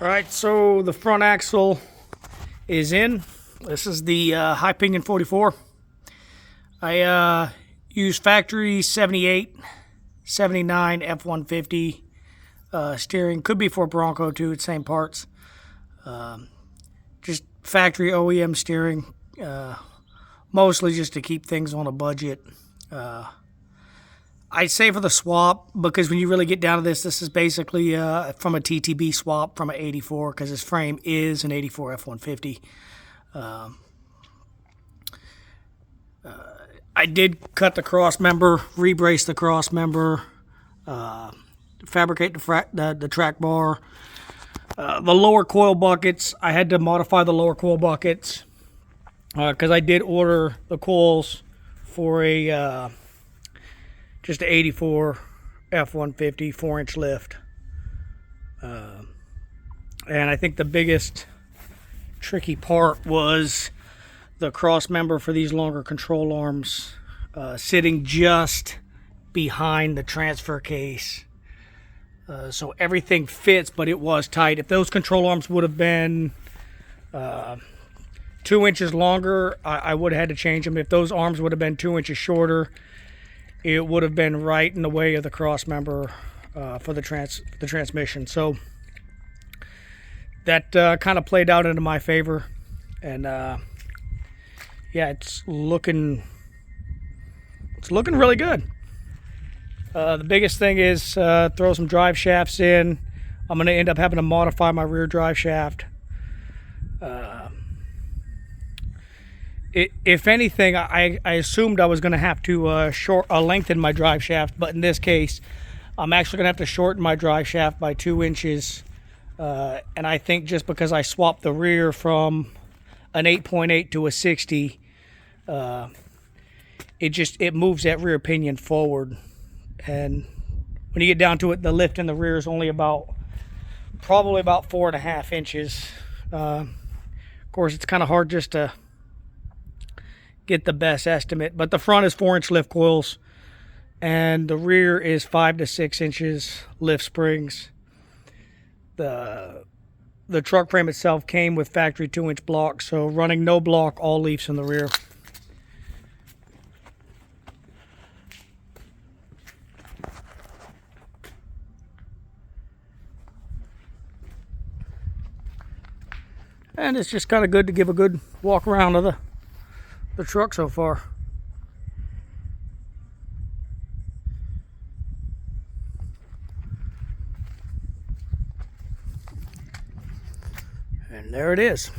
All right, so the front axle is in. This is the high pinion 44. I use factory 78, 79 F150 steering. Could be for Bronco too, it's same parts. Just factory OEM steering, mostly just to keep things on a budget. I'd say for the swap, because when you really get down to this is basically from a TTB swap from an 84, because his frame is an 84 F-150. I did cut the cross member, rebrace the cross member, fabricate the track bar. The lower coil buckets, I had to modify the lower coil buckets because I did order the coils for a just an 84 F-150 4-inch lift. And I think the biggest tricky part was the cross member for these longer control arms sitting just behind the transfer case. So everything fits, but it was tight. If those control arms would have been 2 inches longer, I would have had to change them. If those arms would have been 2 inches shorter, it would have been right in the way of the cross member for the transmission. So that kind of played out into my favor, and yeah, it's looking really good. The biggest thing is throw some drive shafts in. I'm going to end up having to modify my rear drive shaft. If anything, I assumed I was going to have to lengthen my drive shaft, but in this case, I'm actually going to have to shorten my drive shaft by 2 inches. And I think just because I swapped the rear from an 8.8 to a 60, it moves that rear pinion forward. And when you get down to it, the lift in the rear is only probably about 4.5 inches. Of course, it's kind of hard just to get the best estimate, but the front is 4-inch lift coils and the rear is 5 to 6 inches lift springs. The truck frame itself came with factory 2-inch block, so running no block, all leafs in the rear. And it's just kind of good to give a good walk around of the truck so far. And there it is.